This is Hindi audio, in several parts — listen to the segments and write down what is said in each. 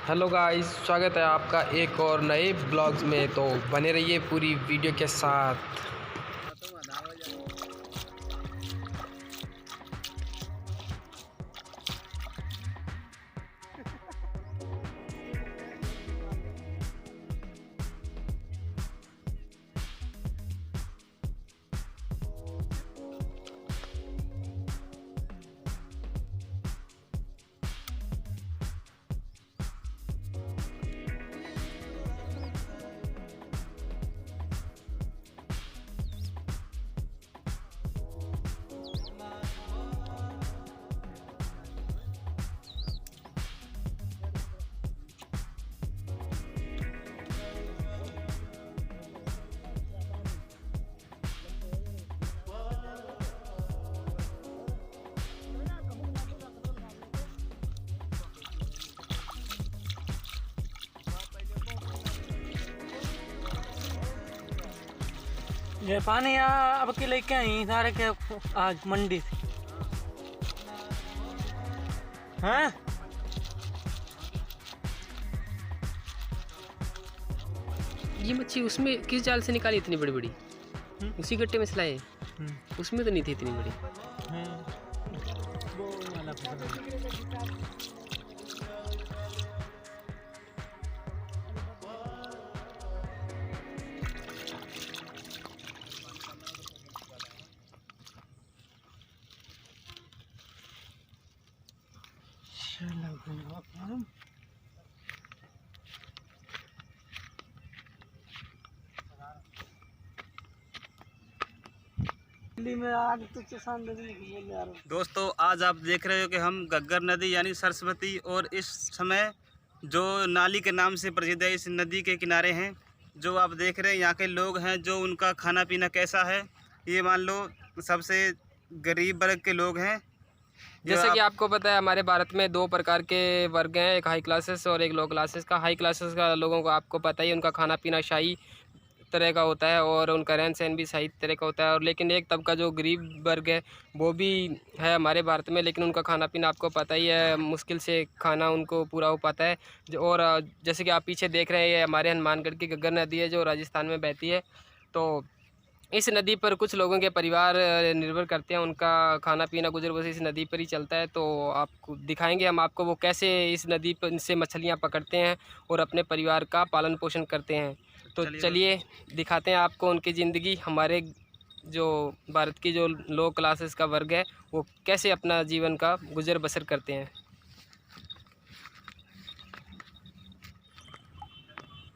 हेलो गाइस, स्वागत है आपका एक और नए ब्लॉग्स में। तो बने रहिए पूरी वीडियो के साथ। ये पानी यहाँ अब के लेके आई सारे के आज मंडी से। हाँ ये मच्छी उसमें किस जाल से निकाली इतनी बड़ी बड़ी? उसी गट्टे में सिलाए? उसमें तो नहीं थी इतनी बड़ी। वो वाला में आग तो दोस्तों, आज आप देख रहे हो कि हम घग्गर नदी यानी सरस्वती और इस समय जो नाली के नाम से प्रसिद्ध है इस नदी के किनारे हैं। जो आप देख रहे हैं यहाँ के लोग हैं, जो उनका खाना पीना कैसा है, ये मान लो सबसे गरीब वर्ग के लोग हैं। जैसे कि आपको पता है हमारे भारत में दो प्रकार के वर्ग हैं, एक हाई क्लासेस और एक लो क्लासेस का। हाई क्लासेस का लोगों को आपको पता ही, उनका खाना पीना शाही तरह का होता है और उनका रहन सहन भी सही तरह का होता है। और लेकिन एक तबका जो गरीब वर्ग है वो भी है हमारे भारत में, लेकिन उनका खाना पीना आपको पता ही है, मुश्किल से खाना उनको पूरा हो पाता है। और जैसे कि आप पीछे देख रहे हैं, ये हमारे हनुमानगढ़ की घग्गर नदी है जो राजस्थान में बहती है। तो इस नदी पर कुछ लोगों के परिवार निर्भर करते हैं, उनका खाना पीना गुजर बसर इस नदी पर ही चलता है। तो आपको दिखाएंगे हम आपको वो कैसे इस नदी पर से मछलियाँ पकड़ते हैं और अपने परिवार का पालन पोषण करते हैं। तो चलिए दिखाते हैं आपको उनकी ज़िंदगी। हमारे जो भारत की जो लो क्लासेस का वर्ग है वो कैसे अपना जीवन का गुजर बसर करते हैं।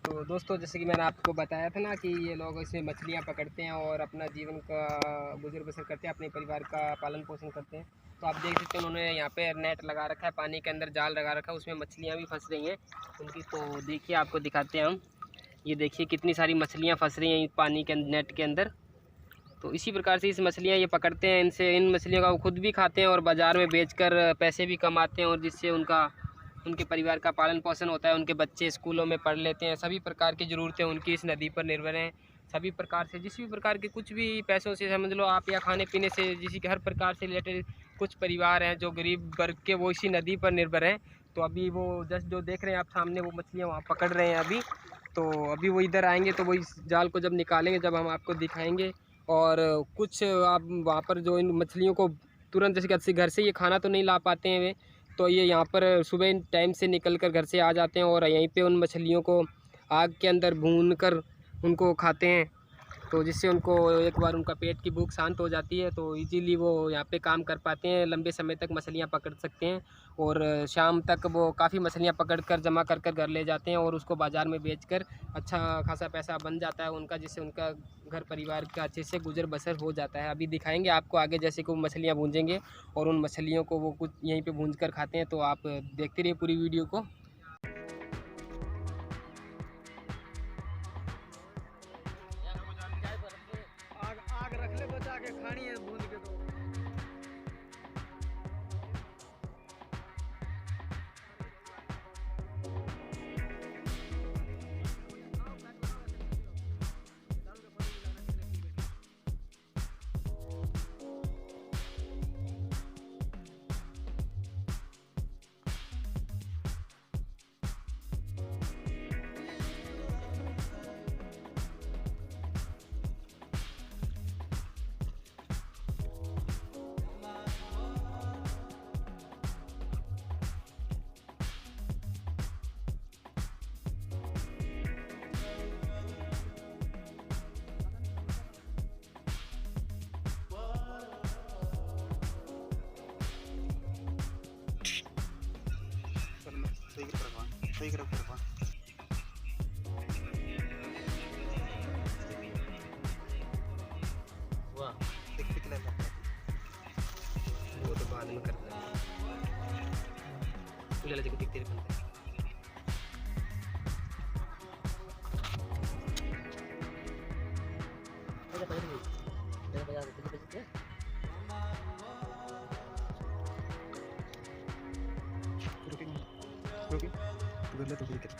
तो दोस्तों, जैसे कि मैंने आपको बताया था ना कि ये लोग इसमें मछलियाँ पकड़ते हैं और अपना जीवन का गुजर बसर करते हैं, अपने परिवार का पालन पोषण करते हैं। तो आप देख सकते हैं उन्होंने यहाँ पे नेट लगा रखा है, पानी के अंदर जाल लगा रखा है, उसमें मछलियाँ भी फंस रही हैं उनकी। तो देखिए, आपको दिखाते हैं हम। ये देखिए कितनी सारी मछलियाँ फंस रही हैं पानी के नेट के अंदर। तो इसी प्रकार से इस मछलियाँ ये पकड़ते हैं, इनसे इन मछलियों का वो खुद भी खाते हैं और बाज़ार में बेचकर पैसे भी कमाते हैं, और जिससे उनके परिवार का पालन पोषण होता है। उनके बच्चे स्कूलों में पढ़ लेते हैं, सभी प्रकार की ज़रूरतें उनकी इस नदी पर निर्भर हैं। सभी प्रकार से जिस भी प्रकार के कुछ भी पैसों से समझ लो आप, या खाने पीने से, जिस हर प्रकार से रिलेटेड कुछ परिवार हैं जो गरीब वर्ग के, वो इसी नदी पर निर्भर हैं। तो अभी वो जस्ट जो देख रहे हैं आप सामने, वो मछलियाँ वहाँ पकड़ रहे हैं अभी। तो अभी वो इधर आएंगे तो वो इस जाल को जब निकालेंगे, जब हम आपको दिखाएंगे। और कुछ आप वहाँ पर जो इन मछलियों को तुरंत, जैसे घर से ये खाना तो नहीं ला पाते हैं वे, तो ये यहाँ पर सुबह टाइम से निकल कर घर से आ जाते हैं और यहीं पे उन मछलियों को आग के अंदर भून कर उनको खाते हैं। तो जिससे उनको एक बार उनका पेट की भूख शांत हो जाती है, तो इजीली वो यहाँ पे काम कर पाते हैं, लंबे समय तक मछलियाँ पकड़ सकते हैं। और शाम तक वो काफ़ी मछलियाँ पकड़ कर जमा कर कर घर ले जाते हैं और उसको बाज़ार में बेचकर अच्छा खासा पैसा बन जाता है उनका, जिससे उनका घर परिवार का अच्छे से गुजर बसर हो जाता है। अभी दिखाएंगे आपको आगे, जैसे कि वो मछलियाँ भूंजेंगे और उन मछलियों को वो कुछ यहीं पे भूंज कर खाते हैं। तो आप देखते रहिए पूरी वीडियो को। आग रख ले बचा के खानी है भून के। तो वो तो बाद में करते हैं। उजाला देखो दिखते रहते हैं। रुकिए तो कर ले तो दिक्कत।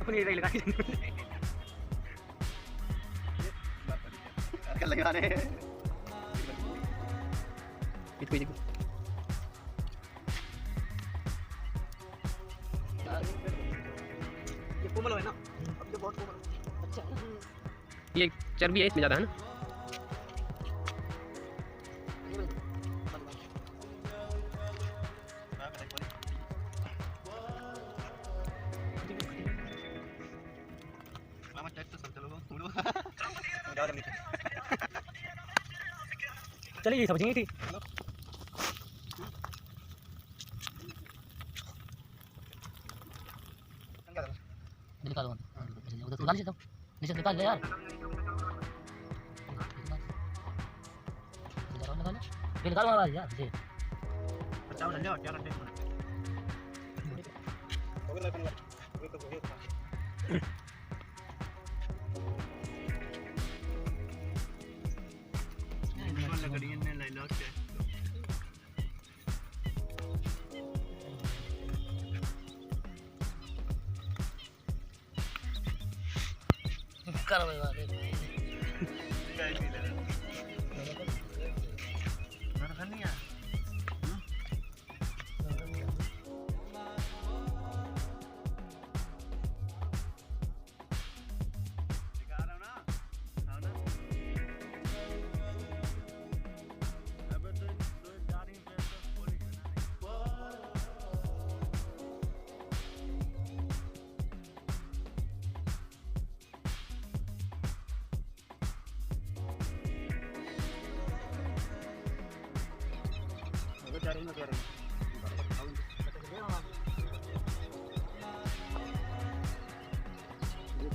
अपनी रेल लगा के लगा रहे हैं। इसको देखो ये कोमल है ना, अब ये बहुत कोमल। अच्छा ये चर्बी है इसमें ज़्यादा है ना। चलिए सब्जी थी निकालो उधर निकाल लीजिए, नीचे निकाल ले यार, निकालो आवाज यार जी। अच्छा चल जाओ क्या करते हैं। करो यार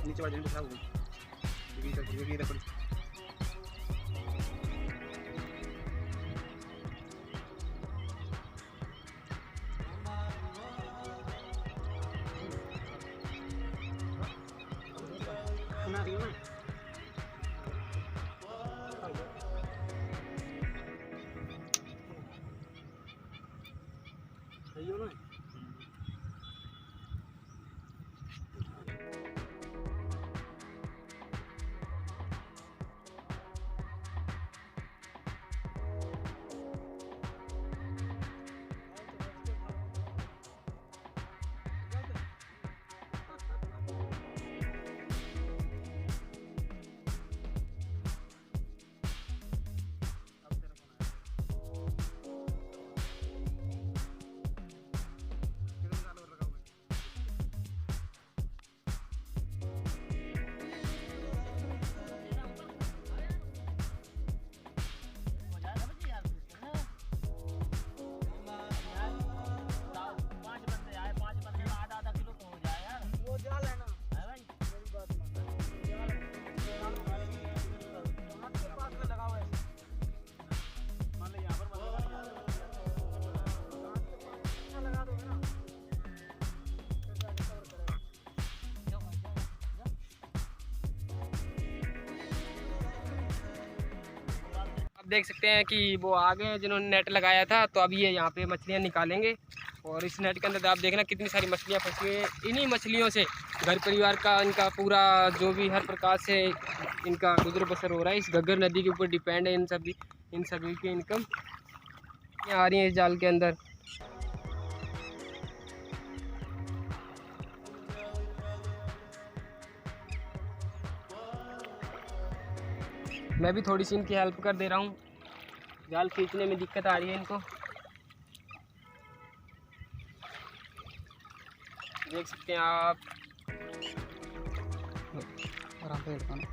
नीचे वाले दिन साहब ये देखो सुना रही हो ना। सही हो ना। देख सकते हैं कि वो आगे हैं जिन्होंने नेट लगाया था। तो अब ये यहाँ पे मछलियाँ निकालेंगे और इस नेट के अंदर आप देखना कितनी सारी मछलियाँ फंसी हुई हैं। इन्हीं मछलियों से घर परिवार का इनका पूरा जो भी हर प्रकार से इनका गुजर बसर हो रहा है। इस घग्गर नदी के ऊपर डिपेंड है इन सभी की इनकम आ रही है इस जाल के अंदर। मैं भी थोड़ी सी इनकी हेल्प कर दे रहा हूँ, जाल खींचने में दिक्कत आ रही है इनको। देख सकते हैं आप आराम से हिड़काना।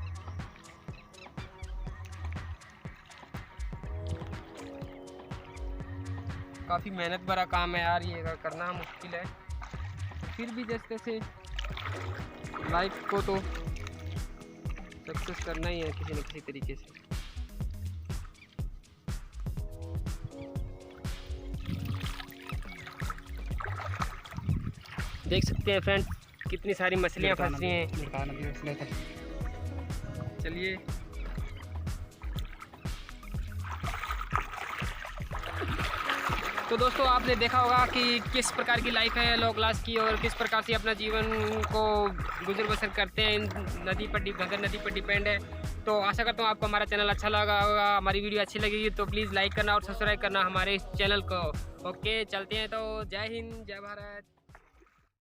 काफ़ी मेहनत भरा काम है यार, ये करना मुश्किल है। फिर भी जैसे तैसे लाइफ को तो सक्सेस करना ही है किसी न किसी तरीके से। देख सकते हैं फ्रेंड्स कितनी सारी मछलियाँ फंस रही हैं। चलिए तो दोस्तों आपने देखा होगा कि किस प्रकार की लाइफ है लो क्लास की और किस प्रकार से अपना जीवन को गुजर बसर करते हैं। इन नदी पर घग्गर नदी पर डिपेंड है। तो आशा करता हूँ आपको हमारा चैनल अच्छा लगा होगा, हमारी वीडियो अच्छी लगेगी तो प्लीज़ लाइक करना और सब्सक्राइब करना हमारे इस चैनल को। ओके चलते हैं, तो जय हिंद जय भारत।